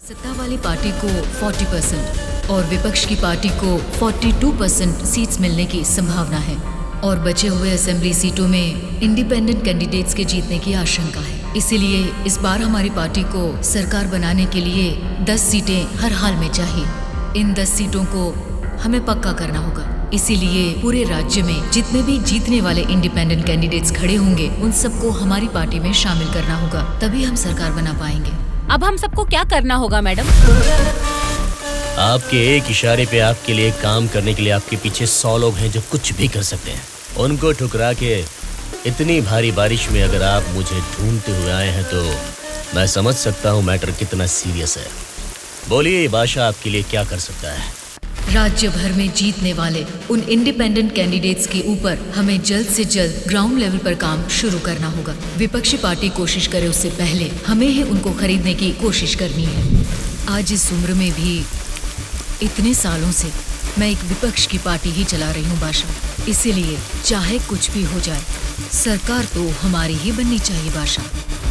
सत्ता वाली पार्टी को 40% और विपक्ष की पार्टी को 42% सीट्स मिलने की संभावना है और बचे हुए असेंबली सीटों में इंडिपेंडेंट कैंडिडेट्स के जीतने की आशंका है। इसीलिए इस बार हमारी पार्टी को सरकार बनाने के लिए 10 सीटें हर हाल में चाहिए। इन 10 सीटों को हमें पक्का करना होगा। इसीलिए पूरे राज्य में जितने भी जीतने वाले इंडिपेंडेंट कैंडिडेट्स खड़े होंगे उन सबको हमारी पार्टी में शामिल करना होगा, तभी हम सरकार बना पाएंगे। अब हम सबको क्या करना होगा मैडम? आपके एक इशारे पे आपके लिए काम करने के लिए आपके पीछे 100 लोग हैं जो कुछ भी कर सकते हैं। उनको ठुकरा के इतनी भारी बारिश में अगर आप मुझे ढूंढते हुए आए हैं तो मैं समझ सकता हूँ मैटर कितना सीरियस है। बोलिए ये बादशाह आपके लिए क्या कर सकता है? राज्य भर में जीतने वाले उन इंडिपेंडेंट कैंडिडेट्स के ऊपर हमें जल्द से जल्द ग्राउंड लेवल पर काम शुरू करना होगा। विपक्षी पार्टी कोशिश करे उससे पहले हमें ही उनको खरीदने की कोशिश करनी है। आज इस उम्र में भी इतने सालों से मैं एक विपक्ष की पार्टी ही चला रही हूँ बादशाह। इसीलिए चाहे कुछ भी हो जाए सरकार तो हमारी ही बननी चाहिए बादशाह।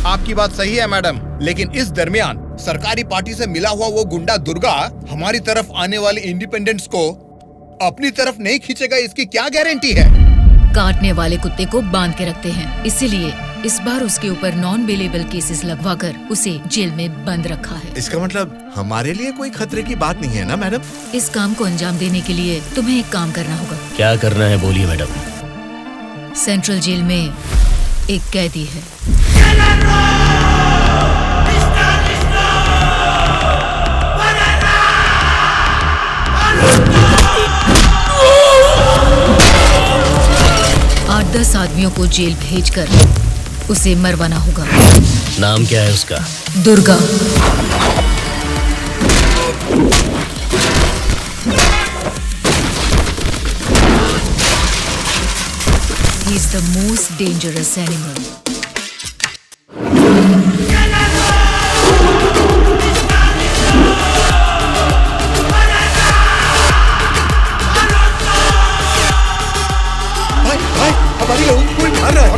आपकी बात सही है मैडम, लेकिन इस दरमियान सरकारी पार्टी से मिला हुआ वो गुंडा दुर्गा हमारी तरफ आने वाले इंडिपेंडेंट्स को अपनी तरफ नहीं खींचेगा, इसकी क्या गारंटी है? काटने वाले कुत्ते को बांध के रखते हैं, इसीलिए इस बार उसके ऊपर नॉन बेलेबल केसेस लगवाकर उसे जेल में बंद रखा है। इसका मतलब हमारे लिए कोई खतरे की बात नहीं है ना मैडम? इस काम को अंजाम देने के लिए तुम्हें एक काम करना होगा। क्या करना है बोलिए मैडम। सेंट्रल जेल में एक कैदी है। 8-10 आदमियों को जेल भेजकर उसे मरवाना होगा। नाम क्या है उसका? Durga. He is the most dangerous animal. भाई हमारी लोगों को कोई मार रहा है।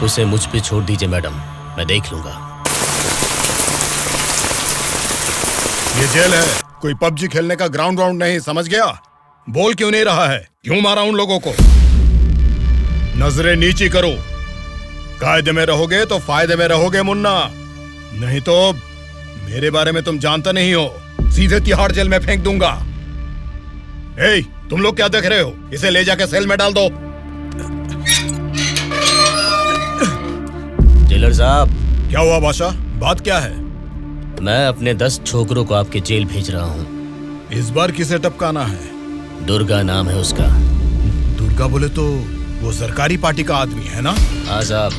आप उसे मुझ पे छोड़ दीजिए मैडम, मैं देख लूंगा। ये जेल है, कोई पबजी खेलने का ग्राउंड नहीं, समझ गया? बोल क्यों नहीं रहा है? क्यों मारा उन लोगों को? नजरें नीची करो। कायदे में रहोगे तो फायदे में रहोगे मुन्ना, नहीं तो मेरे बारे में तुम जानता नहीं हो, सीधे तिहाड़ जेल में फेंक दूंगा। ए, तुम लोग क्या देख रहे हो? इसे ले जाके सेल में डाल दो। जेलर साहब। क्या हुआ बादशाह, बात क्या है? मैं अपने 10 छोकरों को आपके जेल भेज रहा हूँ। इस बार किसे टपकाना है? दुर्गा नाम है उसका। दुर्गा बोले तो वो सरकारी पार्टी का आदमी है ना? हाँ साहब,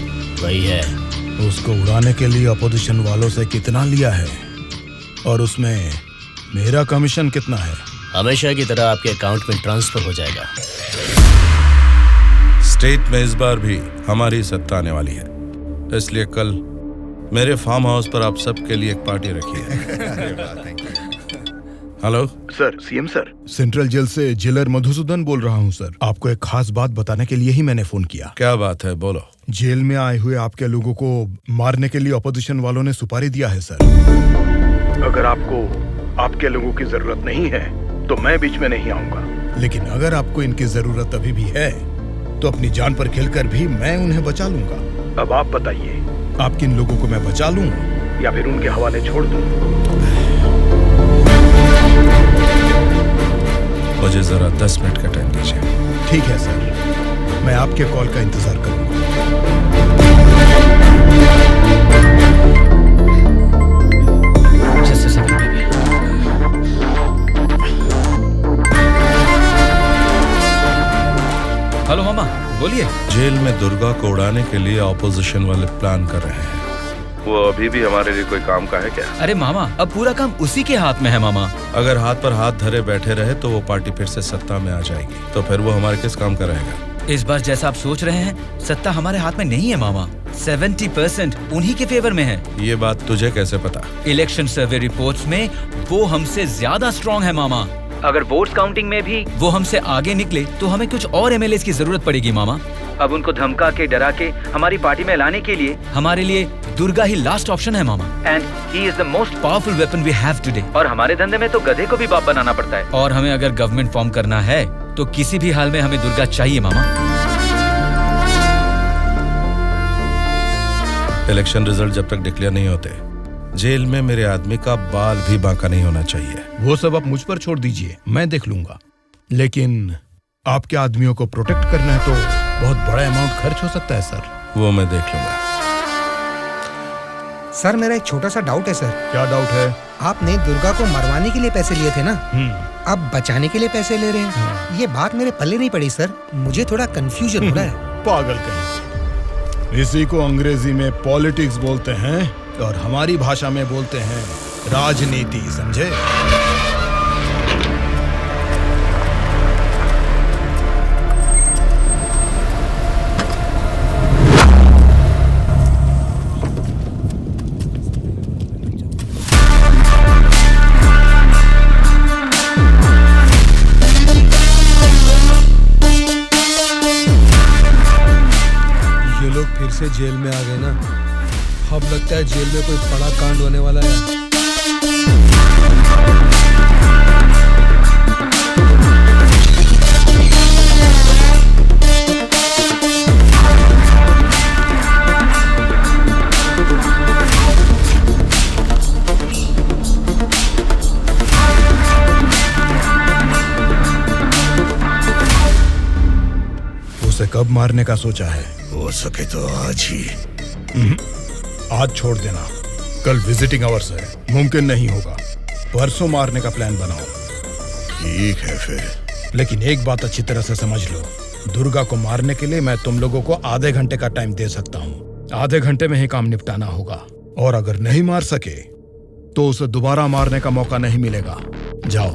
वही है। उसको उड़ाने के लिए अपोजिशन वालों से कितना लिया है और उसमें मेरा कमीशन कितना है? हमेशा की तरह आपके अकाउंट में ट्रांसफर हो जाएगा। स्टेट में इस बार भी हमारी सत्ता आने वाली है, इसलिए कल मेरे फार्म हाउस पर आप सबके लिए एक पार्टी रखी है। Hello sir, CM sir. Central jail से जेलर मधुसूदन बोल रहा हूँ सर। आपको एक खास बात बताने के लिए ही मैंने फोन किया। क्या बात है, बोलो। जेल में आए हुए आपके लोगों को मारने के लिए अपोजिशन वालों ने सुपारी दिया है सर। अगर आपको आपके लोगों की जरूरत नहीं है तो मैं बीच में नहीं आऊंगा, लेकिन अगर आपको इनकी जरूरत अभी भी है तो अपनी जान पर खेलकर भी मैं उन्हें बचा लूंगा। अब आप बताइए, आप किन लोगों को मैं बचा लूं या फिर उनके हवाले छोड़ दूं? मुझे जरा 10 मिनट का टाइम दीजिए। ठीक है सर, मैं आपके कॉल का इंतजार करूंगा। Just a second, baby. Hello मामा, बोलिए। जेल में दुर्गा को उड़ाने के लिए ऑपोजिशन वाले प्लान कर रहे हैं। वो अभी भी हमारे लिए कोई काम का है क्या? अरे मामा, अब पूरा काम उसी के हाथ में है मामा। अगर हाथ पर हाथ धरे बैठे रहे तो वो पार्टी फिर से सत्ता में आ जाएगी, तो फिर वो हमारे किस काम का रहेगा? इस बार जैसा आप सोच रहे हैं, सत्ता हमारे हाथ में नहीं है मामा। 70% उन्हीं के फेवर में है। ये बात तुझे कैसे पता? इलेक्शन सर्वे रिपोर्ट्स में वो हमसे ज्यादा स्ट्रॉन्ग है मामा। अगर वोट्स काउंटिंग में भी वो हमसे आगे निकले तो हमें कुछ और एमएलएस की जरूरत पड़ेगी मामा। अब उनको धमका के डरा के हमारी पार्टी में लाने के लिए हमारे लिए दुर्गा ही लास्ट ऑप्शन है मामा। And he is the most powerful weapon we have today. और हमारे धंधे में तो गधे को भी बाप बनाना पड़ता है। और हमें अगर गवर्नमेंट फॉर्म करना है तो किसी भी हाल में हमें दुर्गा चाहिए मामा। इलेक्शन रिजल्ट जब तक डिक्लेयर नहीं होते, जेल में मेरे आदमी का बाल भी बांका नहीं होना चाहिए। वो सब आप मुझ पर छोड़ दीजिए, मैं देख लूंगा। लेकिन आपके आदमियों को प्रोटेक्ट करना है तो बहुत बड़ा अमाउंट खर्च हो सकता है सर। वो मैं देख लूंगा। सर, मेरा एक छोटा सा डाउट है सर। क्या डाउट है? आपने दुर्गा को मरवाने के लिए पैसे लिए थे ना, अब बचाने के लिए पैसे ले रहे हैं। ये बात मेरे पल्ले नहीं पड़ी सर, मुझे थोड़ा कंफ्यूजन हो रहा है। पागल कहीं। इसी को अंग्रेजी में पॉलिटिक्स बोलते हैं और हमारी भाषा में बोलते हैं राजनीति, समझे? फिर से जेल में आ गए ना, अब लगता है जेल में कोई बड़ा कांड होने वाला है। उसे कब मारने का सोचा है? हो सके तो आज ही। आज छोड़ देना, कल विजिटिंग आवर्स है, मुमकिन नहीं होगा। परसों मारने का प्लान बनाओ। ठीक है फिर, लेकिन एक बात अच्छी तरह से समझ लो, दुर्गा को मारने के लिए मैं तुम लोगों को आधे घंटे का टाइम दे सकता हूँ। आधे घंटे में ही काम निपटाना होगा, और अगर नहीं मार सके तो उसे दोबारा मारने का मौका नहीं मिलेगा। जाओ।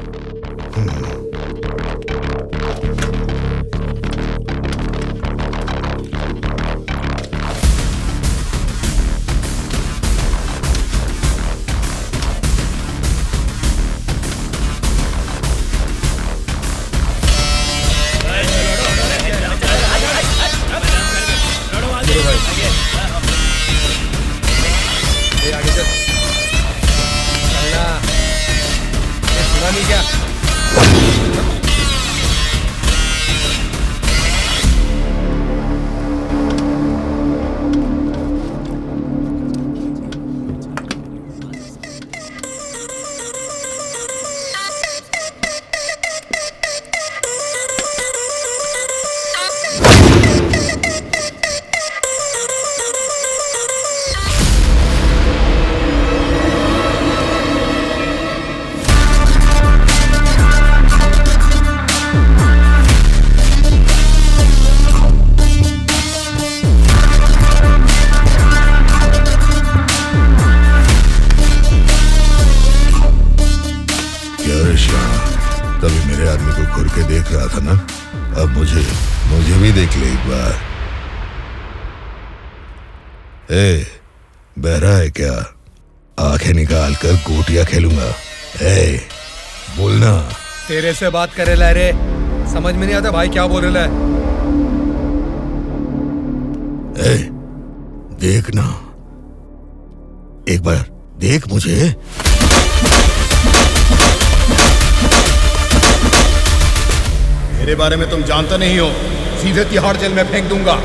ये आगे चल। चलना। ये सुना नहीं क्या? तभी मेरे आदमी को घूर के देख रहा था ना, अब मुझे भी देख ले एक बार। ए, बहरा है क्या? आंखें निकाल कर गोटियां खेलूंगा। ए, बोलना। तेरे से बात करे ला रे, समझ में नहीं आता भाई क्या बोल रहा है। ए, देखना, एक बार देख मुझे। मेरे बारे में तुम जानते नहीं हो, सीधे तिहाड़ जेल में फेंक दूंगा।